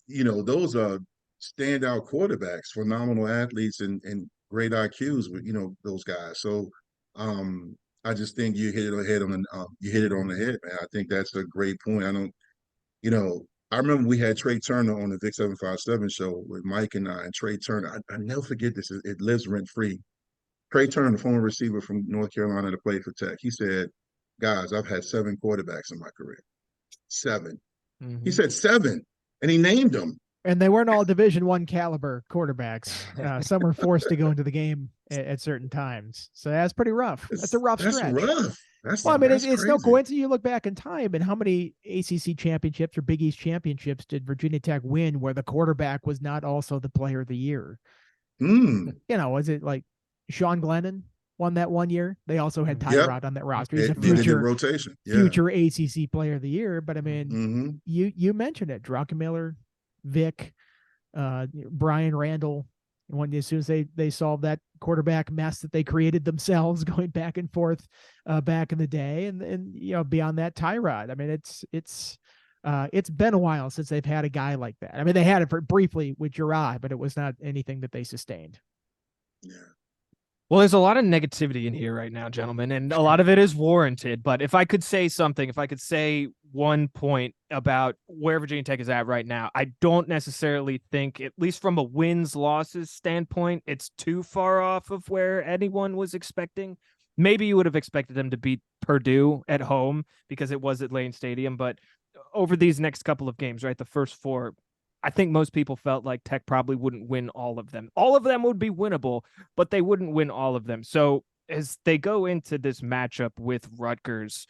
those are standout quarterbacks, phenomenal athletes, and great IQs with those guys. So I just think you hit it on the head, man. I think that's a great point. I remember we had Trey Turner on the Vic 757 show with Mike and I, and Trey Turner. I never forget this. It lives rent free. Trey Turner, the former receiver from North Carolina that played for Tech, he said, "Guys, I've had 7 quarterbacks in my career. 7." He said 7, and he named them. And they weren't all Division I caliber quarterbacks. Some were forced to go into the game at certain times. So that's pretty rough. That's a rough stretch. That's rough. It's no coincidence. You look back in time, and how many ACC championships or Big East championships did Virginia Tech win where the quarterback was not also the player of the year? Was it like Sean Glennon won that one year? They also had Tyrod on that roster. He's a future rotation, future ACC player of the year. But I mean, you mentioned it, Druckenmiller, Vick, Brian Randall. As soon as they solved that quarterback mess that they created themselves, going back and forth back in the day, and beyond that, Tyrod. I mean, it's been a while since they've had a guy like that. I mean, they had it for briefly with Gerard, but it was not anything that they sustained. Yeah. Well, there's a lot of negativity in here right now, gentlemen, and a lot of it is warranted. But if I could say something, if I could say one point about where Virginia Tech is at right now, I don't necessarily think, at least from a wins-losses standpoint, it's too far off of where anyone was expecting. Maybe you would have expected them to beat Purdue at home because it was at Lane Stadium, but over these next couple of games, right, the first four, I think most people felt like Tech probably wouldn't win all of them. All of them would be winnable, but they wouldn't win all of them. So as they go into this matchup with Rutgers,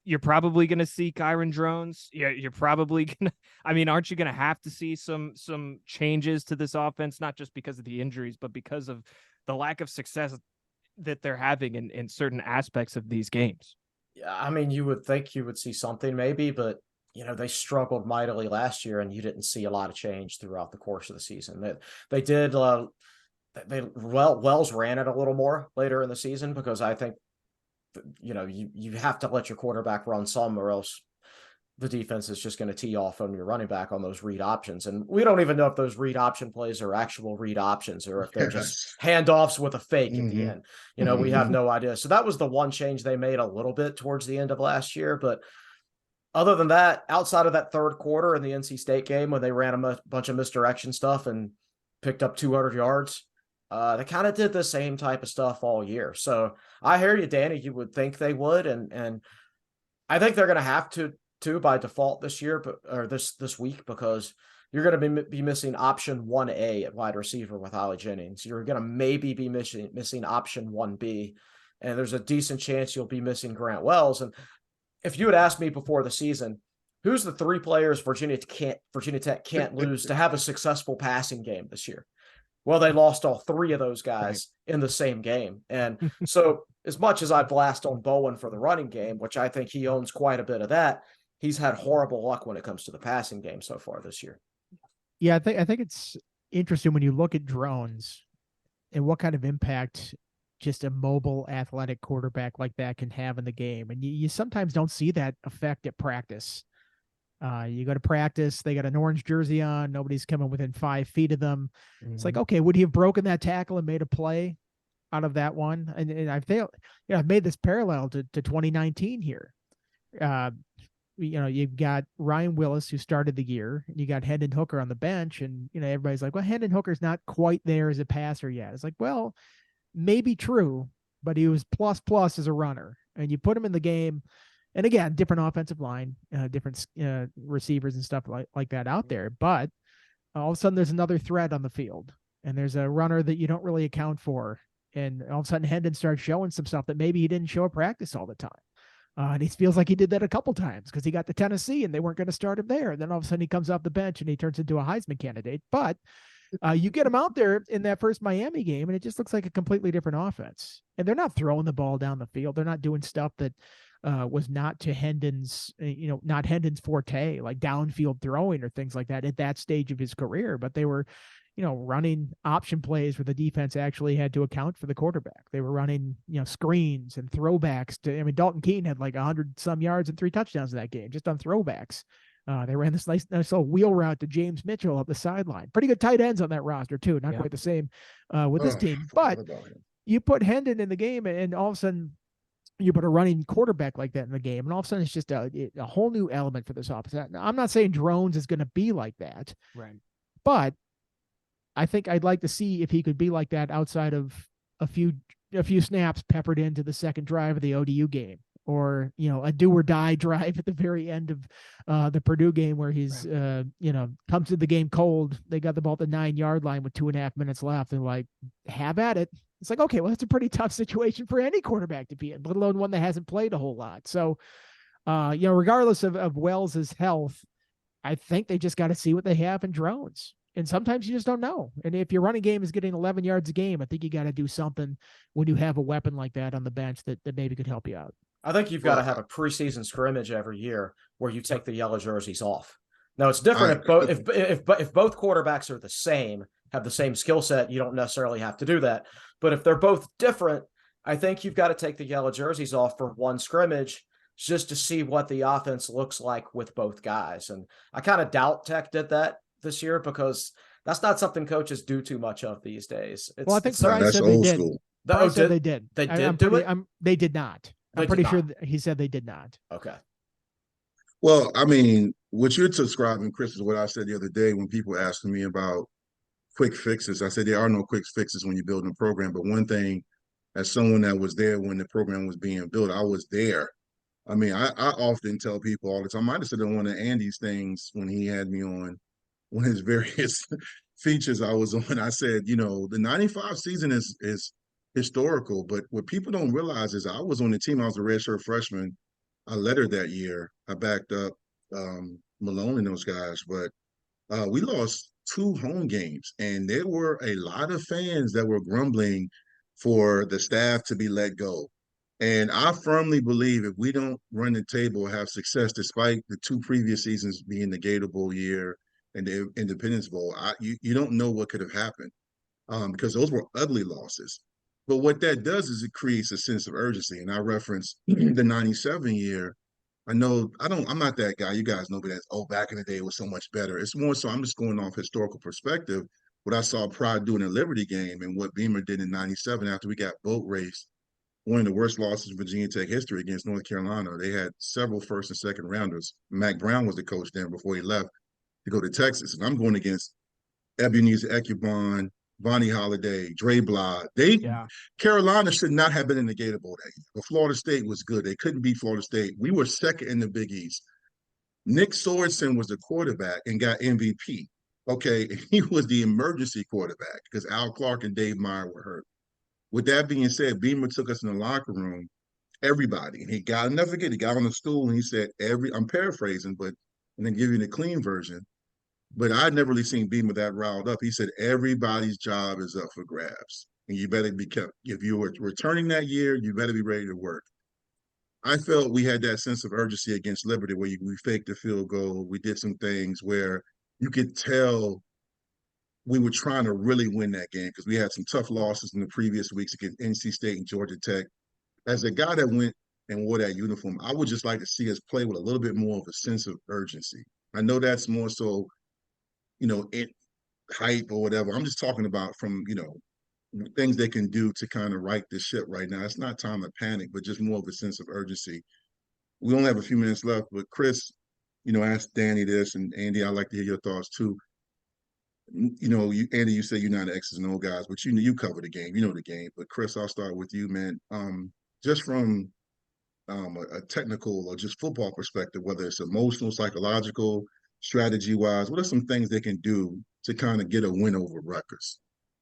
you're probably going to see Kyron Drones. You're probably going to, I mean, aren't you going to have to see some changes to this offense, not just because of the injuries, but because of the lack of success that they're having in certain aspects of these games? Yeah, I mean, you would think you would see something maybe, but they struggled mightily last year, and you didn't see a lot of change throughout the course of the season. They did. Wells ran it a little more later in the season because I think, you have to let your quarterback run some, or else the defense is just going to tee off on your running back on those read options. And we don't even know if those read option plays are actual read options or if they're just handoffs with a fake at the end. We have no idea. So that was the one change they made a little bit towards the end of last year, but other than that, outside of that third quarter in the NC State game when they ran a bunch of misdirection stuff and picked up 200 yards, they kind of did the same type of stuff all year. So I hear you, Danny. You would think they would, and I think they're going to have to by default this year, or this week, because you're going to be missing option 1A at wide receiver with Ollie Jennings. You're going to maybe be missing option 1B, and there's a decent chance you'll be missing Grant Wells. And if you had asked me before the season, who's the three players Virginia Tech can't lose to have a successful passing game this year? Well, they lost all three of those guys in the same game. And so as much as I blast on Bowen for the running game, which I think he owns quite a bit of that, he's had horrible luck when it comes to the passing game so far this year. Yeah, I think it's interesting when you look at Drones and what kind of impact just a mobile athletic quarterback like that can have in the game. And you sometimes don't see that effect at practice. You go to practice, they got an orange jersey on, nobody's coming within 5 feet of them. Mm-hmm. It's like, okay, would he have broken that tackle and made a play out of that one? And I've made this parallel to 2019 here. You've got Ryan Willis, who started the year, and you got Hendon Hooker on the bench, and everybody's like, well, Hendon Hooker's not quite there as a passer yet. It's like, well, maybe true, but he was plus as a runner, and you put him in the game. And again, different offensive line, different receivers and stuff like that out there. But all of a sudden there's another threat on the field, and there's a runner that you don't really account for. And all of a sudden Hendon starts showing some stuff that maybe he didn't show at practice all the time. And he feels like he did that a couple times because he got to Tennessee and they weren't going to start him there. And then all of a sudden he comes off the bench and he turns into a Heisman candidate. But you get him out there in that first Miami game, and it just looks like a completely different offense. And they're not throwing the ball down the field. They're not doing stuff that was not to Hendon's, not Hendon's forte, like downfield throwing or things like that at that stage of his career. But they were, running option plays where the defense actually had to account for the quarterback. They were running, screens and throwbacks Dalton Keene had like 100 some yards and 3 touchdowns in that game, just on throwbacks. They ran this nice little wheel route to James Mitchell up the sideline. Pretty good tight ends on that roster too. Not quite the same with this team, but you put Hendon in the game, and all of a sudden you put a running quarterback like that in the game, and all of a sudden it's just a whole new element for this offense. Now, I'm not saying Drones is going to be like that, right? But I think I'd like to see if he could be like that outside of a few snaps peppered into the second drive of the ODU game, or a do or die drive at the very end of the Purdue game where he's comes to the game cold. They got the ball at the 9-yard line with 2.5 minutes left, and like, have at it. It's like, okay, well, that's a pretty tough situation for any quarterback to be in, let alone one that hasn't played a whole lot. So, regardless of Wells's health, I think they just got to see what they have in Drones. And sometimes you just don't know. And if your running game is getting 11 yards a game, I think you got to do something when you have a weapon like that on the bench that maybe could help you out. I think you've got to have a preseason scrimmage every year where you take the yellow jerseys off. Now, it's different if both quarterbacks are the same, have the same skill set, you don't necessarily have to do that. But if they're both different, I think you've got to take the yellow jerseys off for one scrimmage just to see what the offense looks like with both guys. And I kind of doubt Tech did that this year because that's not something coaches do too much of these days. Well, I think it's Bryce said they did. Bryce said they did. They did do it? They did not. I'm pretty sure he said they did not. Okay. Well, I mean, what you're describing, Chris, is what I said the other day when people asked me about quick fixes. I said there are no quick fixes when you're building a program. But one thing, as someone that was there when the program was being built, I was there. I mean, I often tell people all the time, I might have said on one of Andy's things when he had me on one of his various features I was on, I said, the 95 season is historical, but what people don't realize is I was on the team. I was a redshirt freshman. I lettered that year. I backed up Malone and those guys, but we lost 2 home games, and there were a lot of fans that were grumbling for the staff to be let go. And I firmly believe if we don't run the table or have success, despite the 2 previous seasons being the Gator Bowl year and the Independence Bowl, you don't know what could have happened because those were ugly losses. But what that does is it creates a sense of urgency. And I referenced the 97 year. I'm not that guy. You guys know me as, back in the day it was so much better. It's more so I'm just going off historical perspective. What I saw Pride do in the Liberty game and what Beamer did in 97 after we got boat raced, one of the worst losses in Virginia Tech history against North Carolina. They had several first and second rounders. Mac Brown was the coach then before he left to go to Texas. And I'm going against Ebenezer Ekubon, Vonnie Holiday, Dre Blah. Carolina should not have been in the Gator Bowl that year. But Florida State was good. They couldn't beat Florida State. We were second in the Big East. Nick Sorensen was the quarterback and got MVP. Okay, he was the emergency quarterback because Al Clark and Dave Meyer were hurt. With that being said, Beamer took us in the locker room, everybody, and he got on the stool and he said, I'm paraphrasing, but and then give you the clean version. But I'd never really seen Beamer that riled up. He said, everybody's job is up for grabs. And you better be kept. If you were returning that year, you better be ready to work. I felt we had that sense of urgency against Liberty where we faked the field goal. We did some things where you could tell we were trying to really win that game because we had some tough losses in the previous weeks against NC State and Georgia Tech. As a guy that went and wore that uniform, I would just like to see us play with a little bit more of a sense of urgency. I know that's more so hype or whatever. I'm just talking about from, things they can do to kind of right this ship right now. It's not time to panic, but just more of a sense of urgency. We only have a few minutes left, but Chris, asked Danny this, and Andy, I'd like to hear your thoughts too. Andy, you say you're not an X's and O guys, but you cover the game, the game. But Chris, I'll start with you, man. Just from a technical or just football perspective, whether it's emotional, psychological, strategy-wise, what are some things they can do to kind of get a win over Rutgers?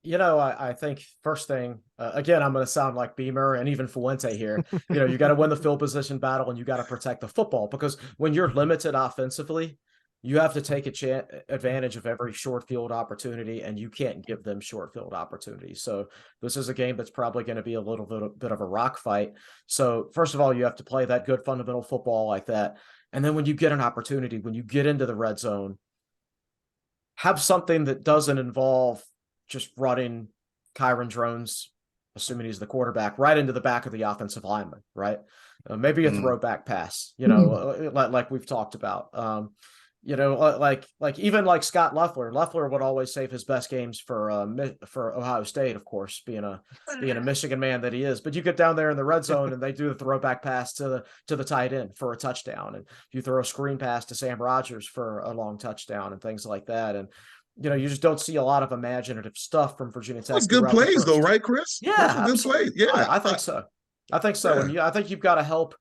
I think first thing, again, I'm going to sound like Beamer and even Fuente here. You got to win the field position battle and you got to protect the football because when you're limited offensively, you have to take advantage of every short field opportunity, and you can't give them short field opportunities. So this is a game that's probably going to be a little bit of a rock fight. So first of all, you have to play that good fundamental football like that. And then when you get an opportunity, when you get into the red zone, have something that doesn't involve just running Kyron Drones, assuming he's the quarterback, right into the back of the offensive lineman, right? Maybe a throwback pass, like we've talked about. Like even like Scott Loeffler. Loeffler would always save his best games for Ohio State, of course, being a Michigan man that he is. But you get down there in the red zone and they do the throwback pass to the tight end for a touchdown, and you throw a screen pass to Sam Rogers for a long touchdown and things like that. And you just don't see a lot of imaginative stuff from Virginia Tech. That's good plays, though, right, Chris? Yeah, good plays. Yeah, I think so. I think so. Yeah. And I think you've got to help.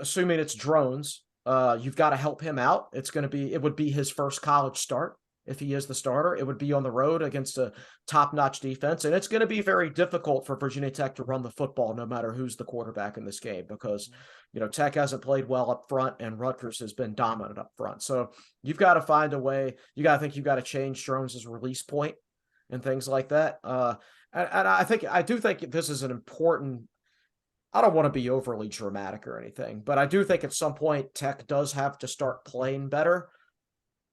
Assuming it's Drones. You've got to help him out. It would be his first college start. If he is the starter, it would be on the road against a top-notch defense. And it's going to be very difficult for Virginia Tech to run the football no matter who's the quarterback in this game because, Tech hasn't played well up front and Rutgers has been dominant up front. So you've got to find a way. You've got to change Jones's release point and things like that. And I do think this is an important. I don't want to be overly dramatic or anything, but I do think at some point Tech does have to start playing better.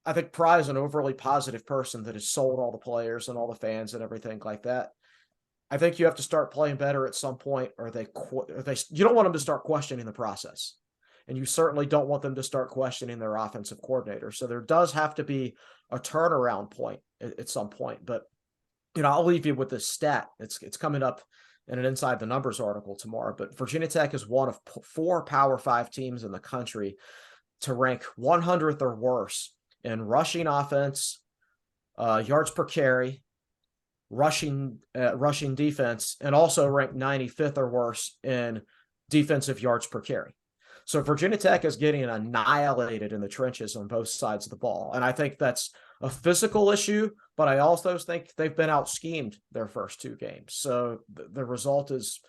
I think Pry is an overly positive person that has sold all the players and all the fans and everything like that. I think you have to start playing better at some point, or you don't want them to start questioning the process. And you certainly don't want them to start questioning their offensive coordinator. So there does have to be turnaround point at some point. But, I'll leave you with this stat. It's coming up in an Inside the Numbers article tomorrow, but Virginia Tech is one of 4 Power 5 teams in the country to rank 100th or worse in rushing offense, yards per carry, rushing defense, and also ranked 95th or worse in defensive yards per carry. So Virginia Tech is getting annihilated in the trenches on both sides of the ball. And I think that's a physical issue, but I also think they've been out-schemed their first 2 games. So the result is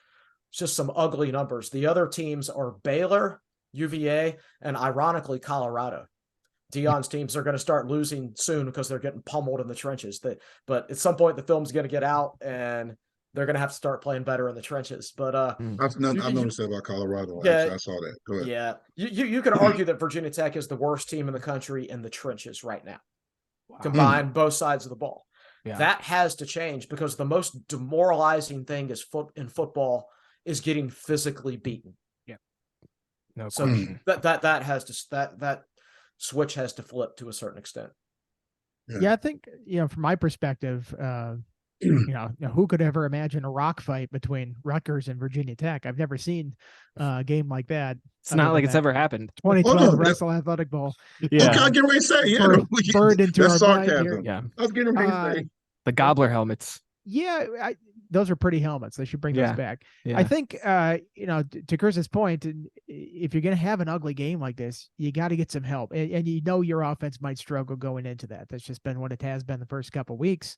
just some ugly numbers. The other teams are Baylor, UVA, and ironically, Colorado. Deion's teams are going to start losing soon because they're getting pummeled in the trenches. But at some point, the film's going to get out, and they're going to have to start playing better in the trenches. But I've noticed that about Colorado. Yeah, actually, I saw that. Go ahead. Yeah, you could argue that Virginia Tech is the worst team in the country in the trenches right now. Wow. Combined both sides of the ball. Yeah. That has to change, because the most demoralizing thing in football is getting physically beaten. Yeah. No so question. that switch has to flip to a certain extent. Yeah, I think, from my perspective, who could ever imagine a rock fight between Rutgers and Virginia Tech? I've never seen a game like that. It's not like it's ever happened. 2012 Wrestle Athletic Bowl. Yeah. Okay, I get ready to say, yeah. Burned into our sarcasm. Here. Yeah. I was getting ready to say. The gobbler helmets. Yeah, those are pretty helmets. They should bring those back. Yeah. I think, to Chris's point, if you're going to have an ugly game like this, you got to get some help. And your offense might struggle going into that. That's just been what it has been the first couple of weeks.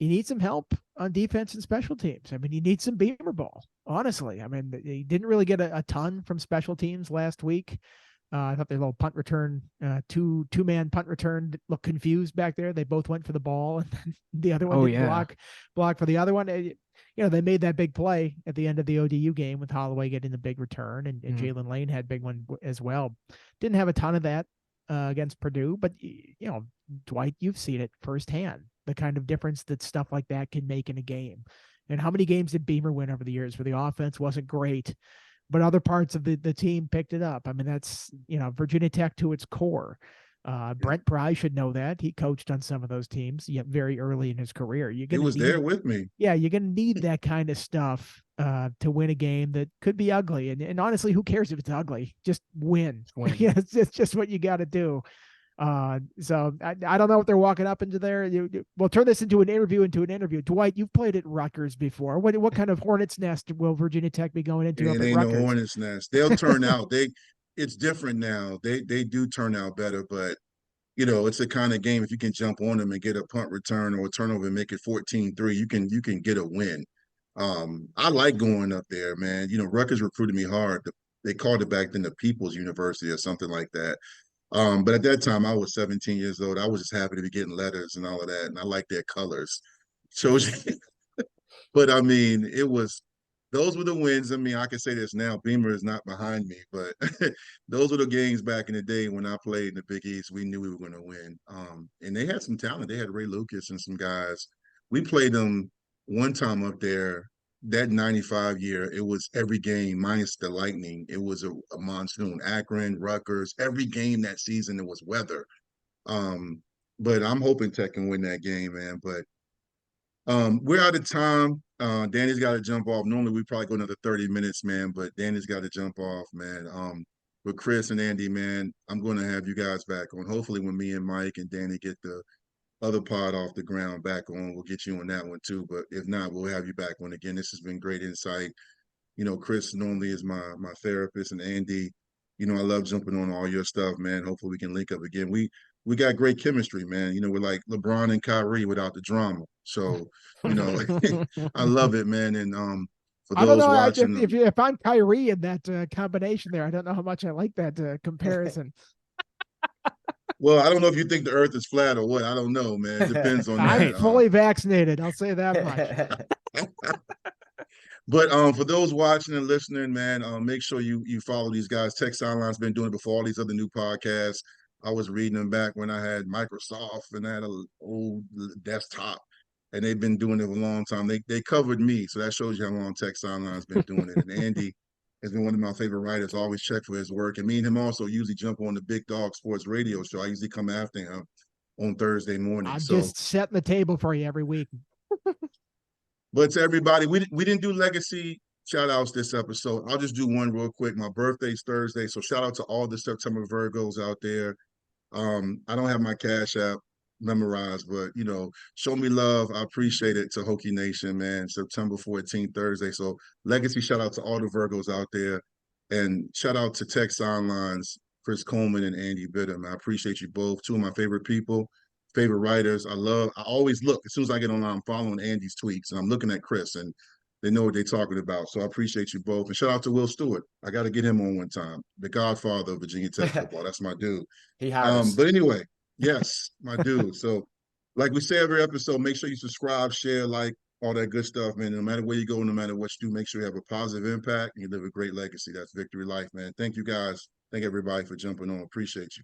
You need some help on defense and special teams. I mean, you need some Beamer ball, honestly. I mean, they didn't really get a ton from special teams last week. I thought their little punt return, two-man punt return looked confused back there. They both went for the ball, and then the other one didn't block for the other one. They made that big play at the end of the ODU game with Holloway getting the big return, and Jalen Lane had a big one as well. Didn't have a ton of that against Purdue, but, Dwight, you've seen it firsthand, the kind of difference that stuff like that can make in a game. And how many games did Beamer win over the years where the offense wasn't great, but other parts of the team picked it up? I mean, that's, Virginia Tech to its core. Brent Pry should know that. He coached on some of those teams very early in his career. He was there with me. Yeah, you're going to need that kind of stuff to win a game that could be ugly. And honestly, who cares if it's ugly? Just win. It's just what you got to do. So I don't know if they're walking up into there. We'll turn this into an interview. Dwight, you've played at Rutgers before. What kind of hornet's nest will Virginia Tech be going into? It ain't no hornet's nest. They'll turn out. It's different now. They do turn out better, but it's a kind of game. If you can jump on them and get a punt return or a turnover and make it 14-3, you can get a win. I like going up there, man. Rutgers recruited me hard. They called it back then the People's University or something like that. But at that time, I was 17 years old. I was just happy to be getting letters and all of that, and I like their colors. So, but I mean, those were the wins. I mean, I can say this now, Beamer is not behind me, but those were the games back in the day when I played in the Big East. We knew we were going to win. And they had some talent. They had Ray Lucas and some guys. We played them one time up there. That 95 year, it was every game minus the Lightning. It was a monsoon. Akron, Rutgers, every game that season, it was weather. But I'm hoping Tech can win that game, man. But we're out of time. Danny's got to jump off. Normally, we probably go another 30 minutes, man. But Danny's got to jump off, man. With Chris and Andy, man, I'm going to have you guys back on. Hopefully, when me and Mike and Danny get the other pod off the ground back on, we'll get you on that one too. But if not, we'll have you back on again. This has been great insight. Chris normally is my therapist, and Andy, I love jumping on all your stuff, man. Hopefully we can link up again. We got great chemistry, man. We're like LeBron and Kyrie without the drama. So, I love it, man. And for those watching, if I'm Kyrie in that combination there, I don't know how much I like that comparison. Well, I don't know if you think the earth is flat or what. I don't know, man. It depends on that. I'm fully vaccinated. I'll say that much. But for those watching and listening, man, make sure you follow these guys. Tech Sideline's been doing it before all these other new podcasts. I was reading them back when I had Microsoft and I had an old desktop, and they've been doing it for a long time. They covered me, so that shows you how long Tech Sideline's been doing it. And Andy has been one of my favorite writers. I always check for his work. And me and him also usually jump on the Big Dog Sports Radio show. I usually come after him. on Thursday morning. I'm So just setting the table for you every week. but to everybody, we didn't do legacy shout outs this episode. I'll just do one real quick. My birthday's Thursday, so shout out to all the September Virgos out there. I don't have my Cash App memorized, but show me love. I appreciate it to Hokie Nation, man. September 14th, Thursday. So legacy shout out to all the Virgos out there. And shout out to Tech Sidelines, Chris Coleman and Andy Bidham. I appreciate you both. Two of my favorite people, favorite writers. I always look, as soon as I get online, I'm following Andy's tweets and I'm looking at Chris and they know what they're talking about. So I appreciate you both. And shout out to Will Stewart. I got to get him on one time. The godfather of Virginia Tech football. That's my dude. He has. But anyway, yes, my dude. So like we say every episode, make sure you subscribe, share, like, all that good stuff, man. No matter where you go, no matter what you do, make sure you have a positive impact and you live a great legacy. That's Vicktory Life, man. Thank you guys. Thank everybody for jumping on. Appreciate you.